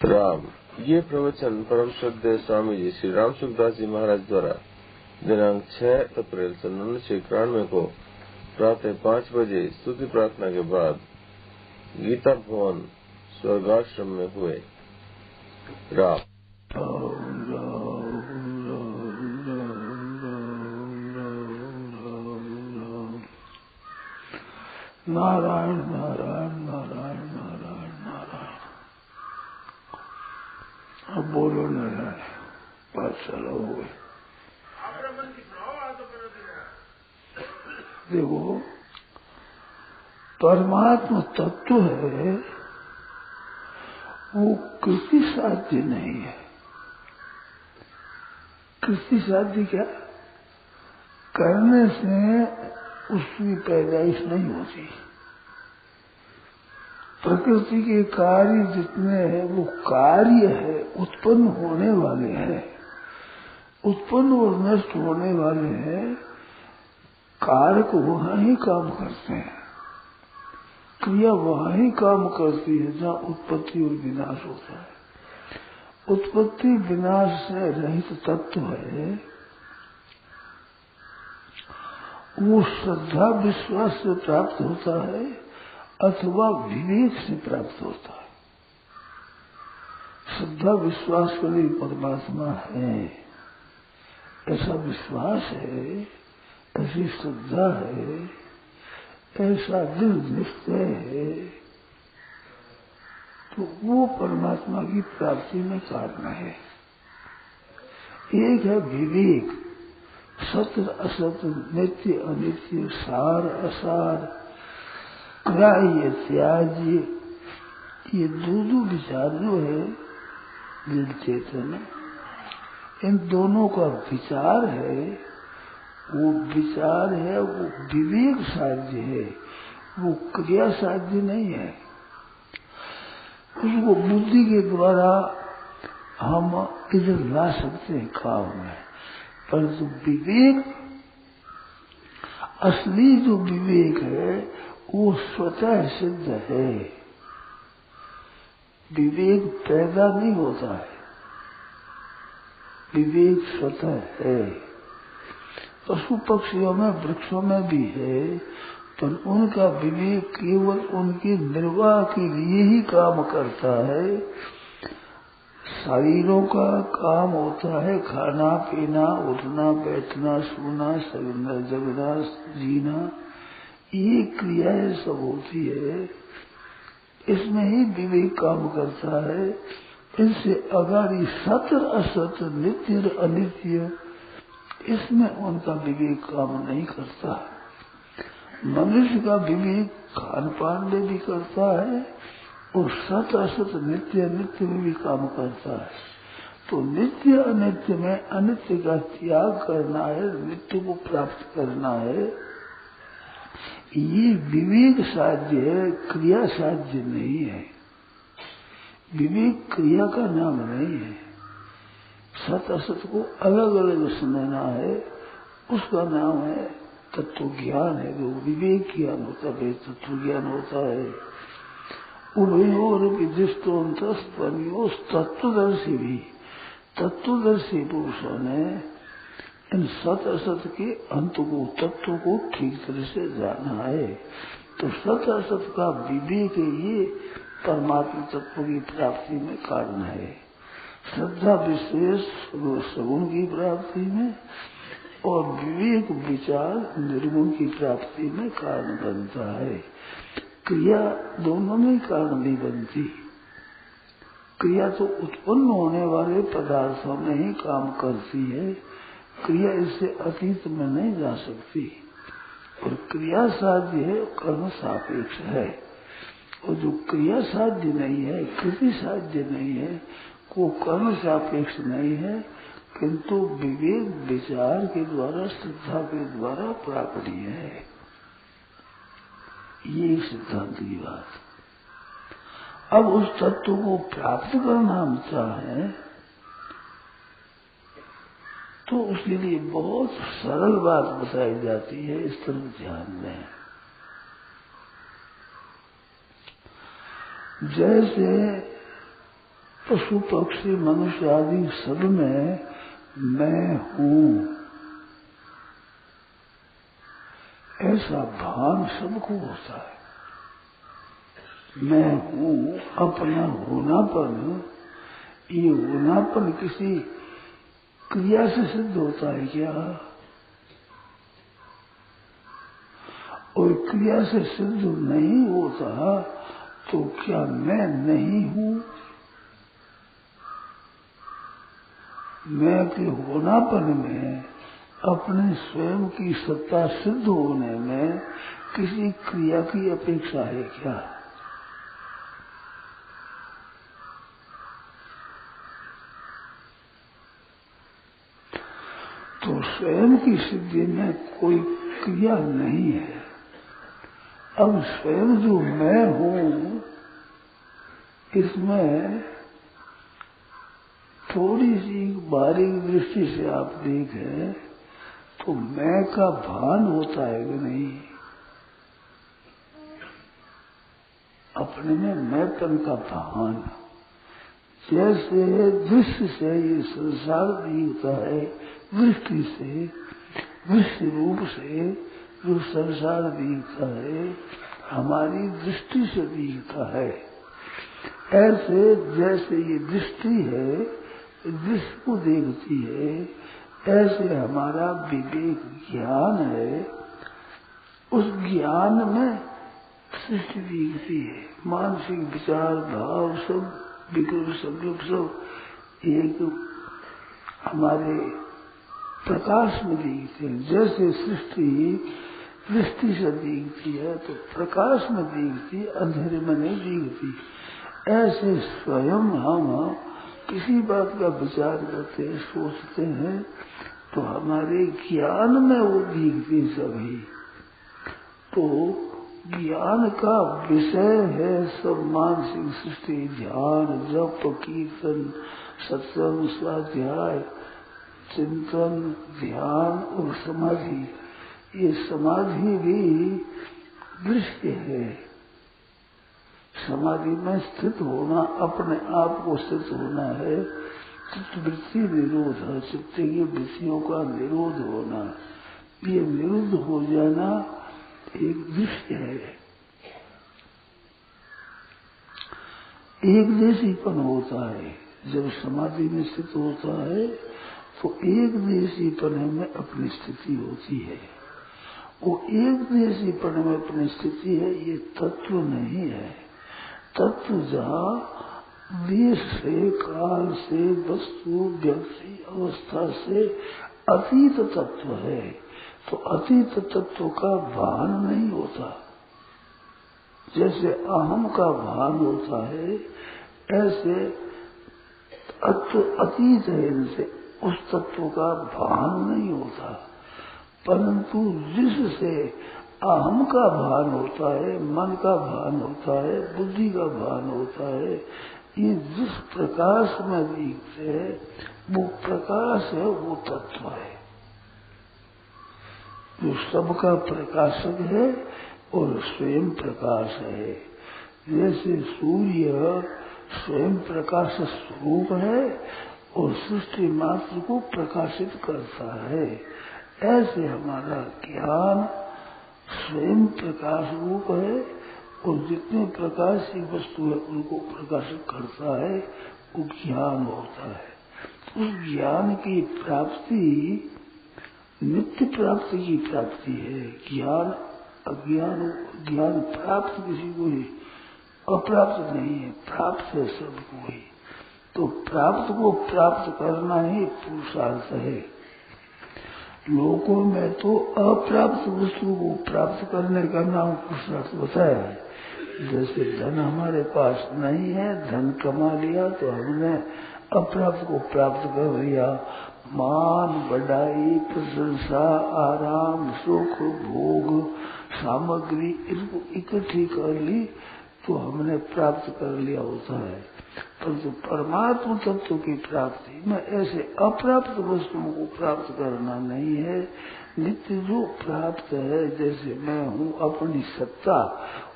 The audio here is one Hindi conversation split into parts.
राम। ये प्रवचन परम श्रद्धेय स्वामी जी श्री राम सुखदास जी महाराज द्वारा दिनांक 6 अप्रैल 1991 को प्रातः 5 बजे स्तुति प्रार्थना के बाद गीता भवन स्वर्गाश्रम में हुए। राम। नारायण नारायण नारायण नारायण नारायण। अब बोलो नारायण, पाठशाला हो गई। देखो, परमात्मा तत्व है, वो कृति साध्य नहीं है। कृति साध्य क्या? करने से उसकी पैदाइश नहीं होती। प्रकृति के कार्य जितने हैं वो कार्य है, उत्पन्न होने वाले हैं, उत्पन्न और नष्ट होने वाले हैं। कारक वहाँ ही काम करते हैं, क्रिया वहाँ ही काम करती है जहाँ उत्पत्ति और विनाश होता है। उत्पत्ति विनाश से रहित तत्व है, वो श्रद्धा विश्वास से प्राप्त होता है अथवा विवेक से प्राप्त होता है। श्रद्धा विश्वास के लिए परमात्मा है, ऐसा विश्वास है, ऐसी श्रद्धा है, ऐसा दिल निश्चय है, तो वो परमात्मा की प्राप्ति में कारण है। एक है विवेक, सत्य असत्य, नित्य अनित्य, सार असार, ग्राह्य त्याज्य, ये दो विचार जो है दिल चेतन, इन दोनों का विचार है, वो विचार है, वो विवेक साध्य है, वो क्रिया साध्य नहीं है। उसको बुद्धि के द्वारा हम इधर ला सकते हैं काम में, परंतु विवेक, असली जो विवेक है वो स्वतः सिद्ध है। विवेक पैदा नहीं होता है, विवेक स्वतः है। पशु पक्षियों में वृक्षों में भी है, पर उनका विवेक केवल उनके निर्वाह के लिए ही काम करता है। शरीरों का काम होता है खाना पीना, उठना बैठना, सोना, सगना जगना, जीना, ये क्रियाएं सब होती है, इसमें ही विवेक काम करता है। इनसे अगाड़ी सत्य असत्य, नित्य अनित्य, इसमें उनका विवेक काम नहीं करता। मनुष्य का विवेक खान पान में भी करता है और सत्य असत्य, नित्य अनित्य में भी काम करता है। तो नित्य अनित्य में अनित्य का त्याग करना है, नित्य को प्राप्त करना है, ये विवेक साध्य है, क्रिया साध्य नहीं है। विवेक क्रिया का नाम नहीं है। सत असत को अलग अलग समझना है, उसका नाम है तत्व ज्ञान है। जो विवेक ज्ञान होता है, तत्व ज्ञान होता है। उभयोर विदिष्टोन्तस्त्वन्योस तत्वदर्शी भी, तत्वदर्शी पुरुषों ने इन सत असत के अंत को, तत्व को ठीक तरह से जाना है। तो सत असत का विवेक ये परमात्मा तत्व की प्राप्ति में कारण है। श्रद्धा विशेष सगुण की प्राप्ति में और विवेक विचार निर्गुण की प्राप्ति में कारण बनता है। क्रिया दोनों में कारण नहीं बनती। क्रिया तो उत्पन्न होने वाले पदार्थों में ही काम करती है, क्रिया इससे अतीत में नहीं जा सकती। और क्रिया साध्य है, कर्म सापेक्ष है। और जो क्रिया साध्य नहीं है, कृति साध्य नहीं है, को कर्म सापेक्ष नहीं है, किंतु विवेक विचार के द्वारा, श्रद्धा के द्वारा प्राप्त है। ये सिद्धांत की बात। अब उस तत्व को प्राप्त करना हम चाहें तो उसके लिए बहुत सरल बात बताई जाती है, इस तरफ ध्यान दें। जैसे पशु पक्षी मनुष्य आदि सब में मैं हूँ ऐसा भान सबको होता है। मैं हूँ अपना होनापन, ये होनापन किसी क्रिया से सिद्ध होता है क्या? और क्रिया से सिद्ध नहीं होता तो क्या मैं नहीं हूँ? मैं के होनापन में अपने स्वयं की सत्ता सिद्ध होने में किसी क्रिया की अपेक्षा है क्या? तो स्वयं की सिद्धि में कोई क्रिया नहीं है। अब स्वयं जो मैं हूँ इसमें थोड़ी सी बारीक दृष्टि से आप देखें तो मैं का भान होता है कि नहीं? अपने में मैंपन का भान, जैसे दृश्य से ये संसार दिखता है, दृष्टि से, दृश्य रूप से जो संसार दिखता है हमारी दृष्टि से दिखता है। ऐसे जैसे ये दृष्टि है दृश्य को देखती है, ऐसे हमारा विवेक ज्ञान है, उस ज्ञान में सृष्टि दिखती है। मानसिक विचार भाव सब विकल्प सब एक हमारे प्रकाश में दिखते हैं। जैसे सृष्टि दृष्टि से दिखती है तो प्रकाश में दिखती, अंधेरे में नहीं दिखती। ऐसे स्वयं हम किसी बात का विचार करते हैं, सोचते हैं तो हमारे ज्ञान में वो दिखती सभी। तो ज्ञान का विषय है सब मानसिक सृष्टि, ध्यान, जप, कीर्तन, सत्संग, स्वाध्याय, चिंतन, ध्यान और समाधि। ये समाधि भी दृश्य है। समाधि में स्थित होना, अपने आप को स्थित होना है। चित्तवृत्ति निरोध है, चित्त की वृत्तियों का निरोध होना, ये निरुद्ध हो जाना एक दृश्य है। एक देशीपन होता है जब समाधि में स्थित होता है तो एक देशीपन में अपनी स्थिति होती है। वो एक देशीपन में अपनी स्थिति है, ये तत्व नहीं है। तत्व जहाँ देश से, काल से, वस्तु, व्यक्ति, अवस्था से अतीत तत्व है, तो अतीत तत्व का भान नहीं होता। जैसे अहम का भान होता है, ऐसे अतीत है, इनसे उस तत्व का भान नहीं होता। परंतु जिससे अहम का भान होता है, मन का भान होता है, बुद्धि का भान होता है, ये जिस प्रकाश में दिखते है वो प्रकाश है, वो तत्व है जो सबका प्रकाशक है और स्वयं प्रकाश है। जैसे सूर्य स्वयं प्रकाश स्वरूप है और सृष्टि मात्र को प्रकाशित करता है, ऐसे हमारा ज्ञान स्वयं प्रकाश रूप है और जितने प्रकाश की वस्तु है उनको प्रकाशित करता है, वो ज्ञान होता है। उस ज्ञान की प्राप्ति नित्य प्राप्ति की प्राप्ति है। ज्ञान अज्ञान ज्ञान प्राप्त किसी को ही, अप्राप्त नहीं है, प्राप्त है सबको ही। तो प्राप्त को प्राप्त करना ही पुरुषार्थ है। लोगों में तो अप्राप्त वस्तु को प्राप्त करने का नाम पुरुषार्थ होता है। जैसे धन हमारे पास नहीं है, धन कमा लिया तो हमने अप्राप्त को प्राप्त कर लिया। मान, बढ़ाई, प्रशंसा, आराम, सुख, भोग, सामग्री इनको इकट्ठी कर ली तो हमने प्राप्त कर लिया होता है। परंतु परमात्मा तत्व की प्राप्ति में ऐसे अप्राप्त वस्तुओं को प्राप्त करना नहीं है। नित्य जो प्राप्त है, जैसे मैं हूँ अपनी सत्ता,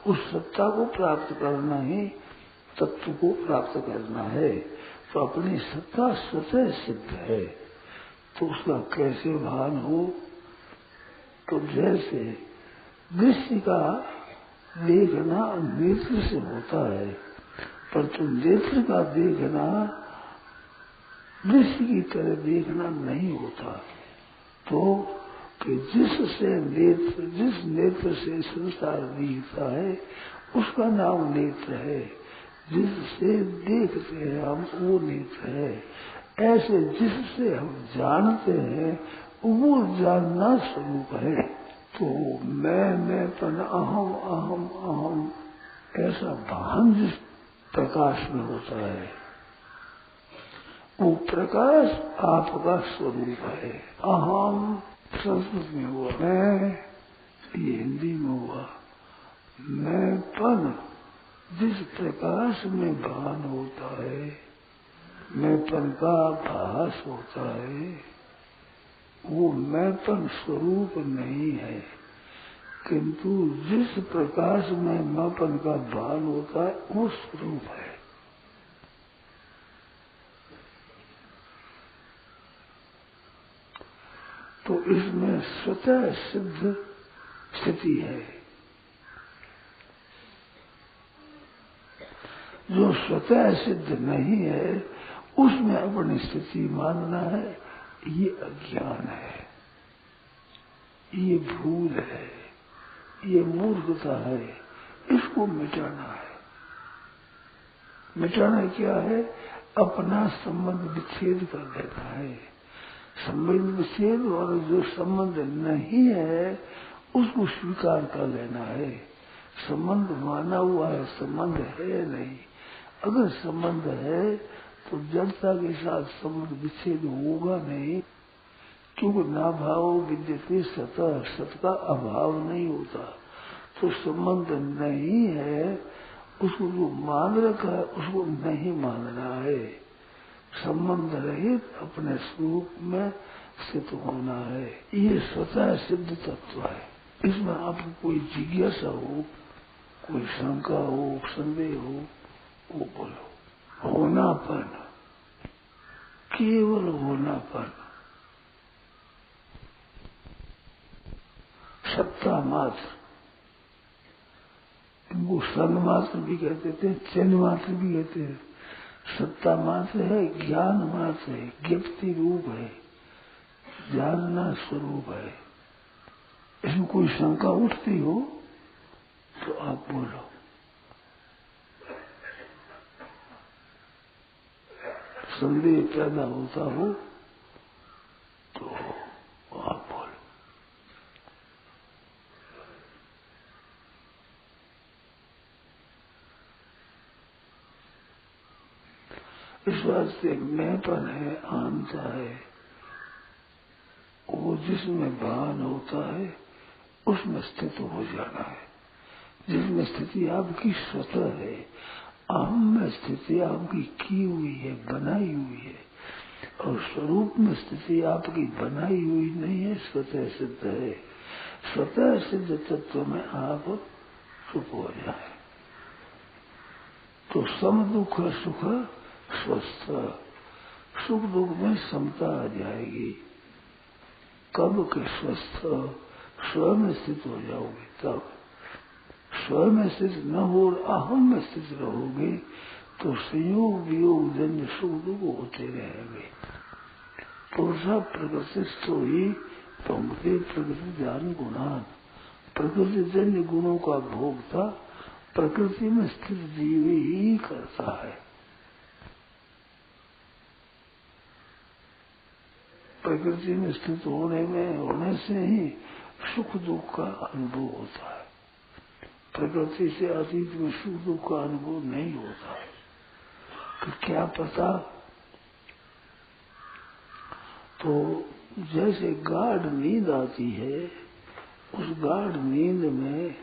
उस सत्ता को प्राप्त करना ही तत्व को प्राप्त करना है। तो अपनी सत्ता स्वतः सिद्ध है, तो उसका कैसे भान हो? तो जैसे दृश्य का देखना नेत्र से होता है, पर तो नेत्र का देखना दृश्य की तरह देखना नहीं होता। तो कि जिस नेत्र से संसार दिखता है उसका नाम नेत्र है, जिससे देखते हैं हम वो नेत्र है। ऐसे जिससे हम जानते हैं वो जानना स्वरूप है। तो मैंपन, अहम अहम अहम, ऐसा भान जिस प्रकाश में होता है वो प्रकाश आपका स्वरूप है। अहम संस्कृत में हुआ, मैं ये हिंदी में हुआ। मैंपन जिस प्रकाश में भान होता है, मैंपन का भास होता है, वो मैंपन स्वरूप नहीं है, किंतु जिस प्रकाश में मैंपन का भान होता है वो स्वरूप है। तो इसमें स्वतः सिद्ध स्थिति है। जो स्वतः सिद्ध नहीं है उसमें अपनी स्थिति मानना है, ये अज्ञान है, ये भूल है, ये मूर्खता है। इसको मिटाना है। मिटाना क्या है? अपना संबंध विच्छेद कर देना है। संबंध विच्छेद और जो संबंध नहीं है उसको स्वीकार कर लेना है। संबंध माना हुआ है, संबंध है नहीं। अगर संबंध है तो जड़ता के साथ संबंध विच्छेद होगा नहीं, क्योंकि ना भाव विद्यते सतः, सत का अभाव नहीं होता। तो संबंध नहीं है, उसको जो मान रखा है उसको नहीं मानना है। संबंध रहित अपने स्वरूप में स्थित होना है। ये स्वतः सिद्ध तत्व है। इसमें आपको कोई जिज्ञासा हो, कोई शंका हो, संदेह हो, वो बोलो। होनापन, केवल होनापन, सत्ता मात्र, इनको संग मात्र भी कहते थे, चिन्ह मात्र भी कहते हैं। सत्ता मात्र है, ज्ञान मात्र है, ज्ञप्ति रूप है, जानना स्वरूप है। इसमें कोई शंका उठती हो तो आप बोलो। संदेह पैदा होता हो तो आप बोलो। इस वास्ते मैंपन है, आनता है, वो जिसमें भान होता है उसमें स्थित हो जाना है। जिसमें स्थिति आपकी स्वतः है, अहम में स्थिति आपकी की हुई है, बनाई हुई है, और स्वरूप में स्थिति आपकी बनाई हुई नहीं है, स्वतः सिद्ध है। स्वतः सिद्ध तत्व में आप चुप हो जाए तो सम दुख सुख स्वस्थ, सुख दुख में समता आ जाएगी। कब के स्वस्थ? स्वयं में स्थित हो जाओगे तब। स्वयं में स्थित न हो, अहम में स्थित रहोगे तो संयोग वियोग जन्य सुख दुख होते रहेंगे। पुरुषा प्रकृतिस्थो ही पंक्ति प्रकृति ज्ञान गुणान, प्रकृति जन्य गुणों का भोगता प्रकृति में स्थित जीव ही करता है। प्रकृति में स्थित होने से ही सुख दुख का अनुभव होता है। प्रकृति से अतीत में सुख दुख का अनुभव नहीं होता। तो क्या पता? तो जैसे गाढ़ नींद आती है, उस गाढ़ नींद में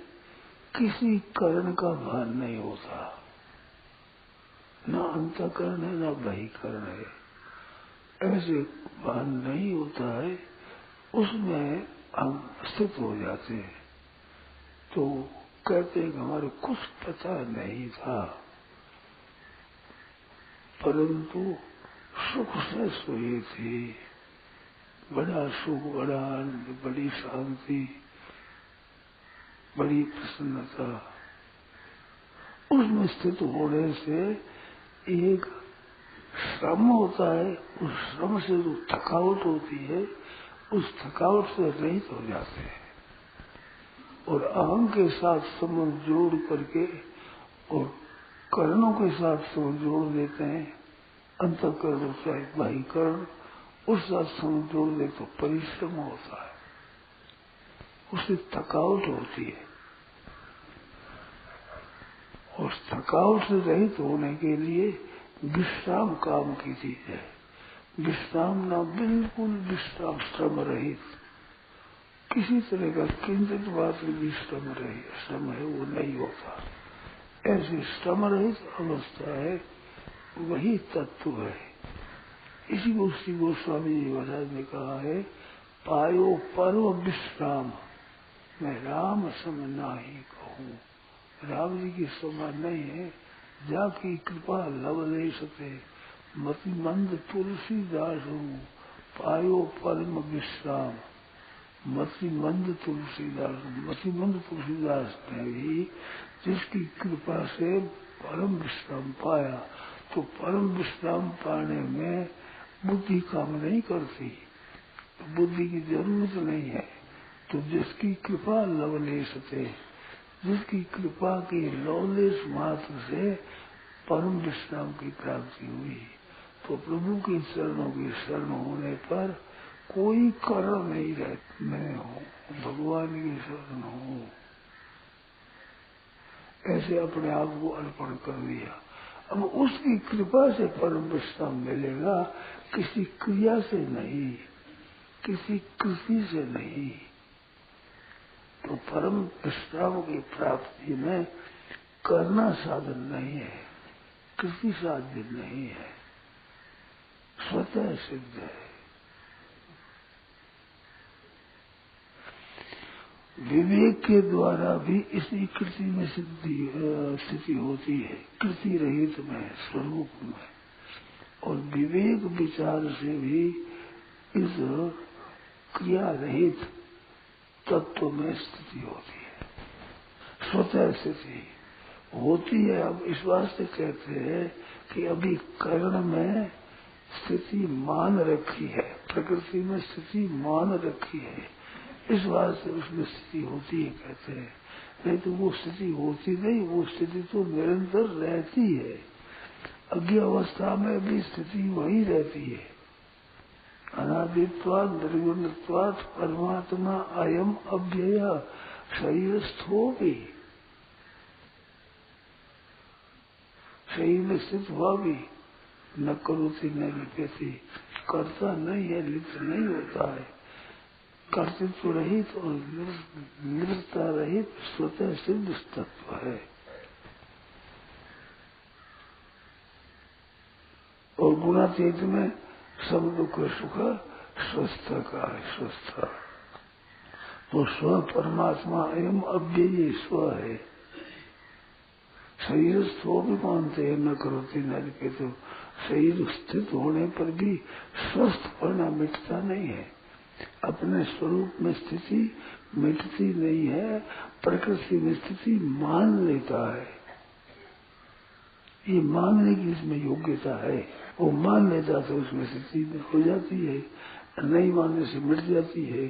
किसी करण का भान नहीं होता, न अंतःकरण है न बहिकरण है। ऐसे भान नहीं होता है, उसमें हम स्थित हो जाते हैं। तो कहते हैं कि हमारे कुछ पता नहीं था। परंतु सुख से सोई थी। बड़ा सुख, बड़ा आनंद, बड़ी शांति, बड़ी प्रसन्नता। उसमें स्थित होने से एक श्रम होता है, उस श्रम से जो थकावट होती है, उस थकावट से रहित हो जाते हैं और अहम के साथ संबंध जोड़ करके और कर्णों के साथ संबंध जोड़ देते हैं। अंतःकरण चाहे बाह्यकरण, उस साथ संबंध जोड़ दे तो परिश्रम होता है, उससे थकावट होती है। और थकावट से रहित होने के लिए विश्राम काम की चीज है। विश्राम ना, बिल्कुल विश्राम, श्रम रहित, किसी तरह का किंचित बात भी श्रम है वो नहीं होता। ऐसी श्रम रहित अवस्था है, वही तत्व है। इसी को श्री गोस्वामी जी महाराज ने कहा है, पायो पर्व विश्राम, मैं राम सम नाही कहूँ। राम जी की समान नहीं है। जाकी कृपा लवलेश थे, मति मंद तुलसीदास हूँ, पायो परम विश्राम। मति मंद तुलसीदास, मति मंद तुलसीदास ने भी जिसकी कृपा से परम विश्राम पाया, तो परम विश्राम पाने में बुद्धि काम नहीं करती, तो बुद्धि की जरूरत नहीं है। तो जिसकी कृपा लवलेश थे, जिसकी कृपा की लवलेश मात्र से परम विश्राम की प्राप्ति हुई, तो प्रभु के चरणों की शरण होने पर कोई कारण नहीं रहता। मैं हूँ, भगवान की शरण हूँ, ऐसे अपने आप को अर्पण कर दिया। अब उसकी कृपा से परम विश्राम मिलेगा, किसी क्रिया से नहीं, किसी कृति से नहीं। तो परम विश्राम की प्राप्ति में करना साधन नहीं है, कृति साध्य नहीं है, स्वतः सिद्ध है। विवेक के द्वारा भी इसी कृति में स्थिति होती है, कृति रहित में, स्वरूप में। और विवेक विचार से भी इस क्रिया रहित तत्व में स्थिति होती है, स्वतः स्थिति होती है। अब इस वास्ते कहते हैं कि अभी कर्ण में स्थिति मान रखी है, प्रकृति में स्थिति मान रखी है, इस वास्ते उसमें स्थिति होती है कहते हैं। नहीं तो वो स्थिति होती नहीं, वो स्थिति तो निरंतर रहती है। अज्ञ अवस्था में भी स्थिति वही रहती है। अनादित्वात् निर्गुणत्वात् परमात्मा अयम अव्यय शरीरस्थो भी, शरीर में स्थित हुआ भी न करोति न लिप्यति, करता नहीं है, लिप्त नहीं होता है, कर्तृत्व रहित और निवृत्ता रहित स्वतः सिद्ध तत्व है। और गुणातीत में सब दुख सुख स्वस्थ का है, स्वस्थ। तो स्व परमात्मा एवं अव्ययी स्व है। शरीर स्व भी मानते हैं, न करोति न लिखे, तो शरीर स्थित होने पर भी स्वस्थ पड़ना मिटता नहीं है। अपने स्वरूप में स्थिति मिटती नहीं है, प्रकृति में स्थिति मान लेता है। ये मानने की इसमें योग्यता है, वो मान लेता तो उसमें स्थिति हो जाती है, नहीं मानने से मिट जाती है,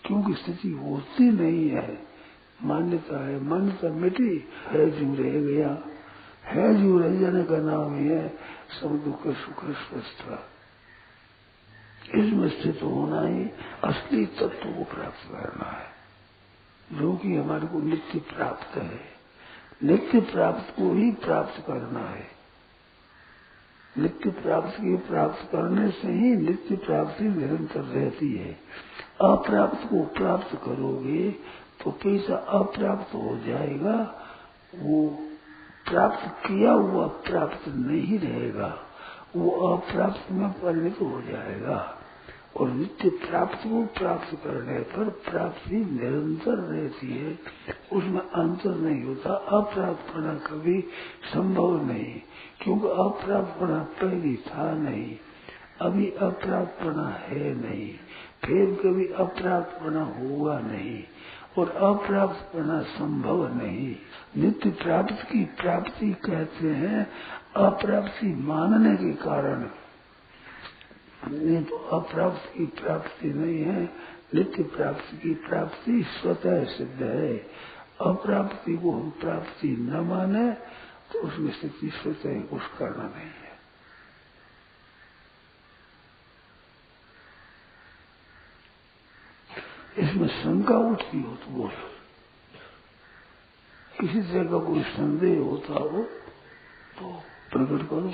क्योंकि स्थिति होती नहीं है, मान्यता है। मान्यता मिटी है, जो रह गया है, जो रह जाने का नाम ही है सब दुख सुख स्वस्थ। इसमें स्थित होना ही असली तत्व को प्राप्त करना है, जो कि हमारे को नित्य प्राप्त है। नित्य प्राप्त को ही प्राप्त करना है। नित्य प्राप्त करने से ही नित्य प्राप्ति निरंतर रहती है। अप्राप्त को प्राप्त करोगे तो पैसा अप्राप्त हो जाएगा, वो प्राप्त किया हुआ प्राप्त नहीं रहेगा, वो अप्राप्त में परिणत हो जाएगा। और नित्य प्राप्ति को प्राप्त करने पर प्राप्ति निरंतर रहती है, उसमें अंतर नहीं होता। अप्राप्तपना कभी संभव नहीं, क्योंकि अप्राप्तपना पहले था नहीं, अभी अप्राप्तपना है नहीं, फिर कभी अप्राप्तपना होगा नहीं, और अप्राप्तपना संभव नहीं। नित्य प्राप्त की प्राप्ति कहते हैं अप्राप्ति मानने के कारण, नहीं तो अप्राप्त की प्राप्ति नहीं है। नित्य प्राप्ति की प्राप्ति स्वतः सिद्ध है। अप्राप्ति को हम प्राप्ति न माने तो उसमें स्थिति स्वतः कुछ करना नहीं है। इसमें शंका उठती हो तो बोलो, किसी तरह का कोई संदेह होता हो तो प्रकट करो।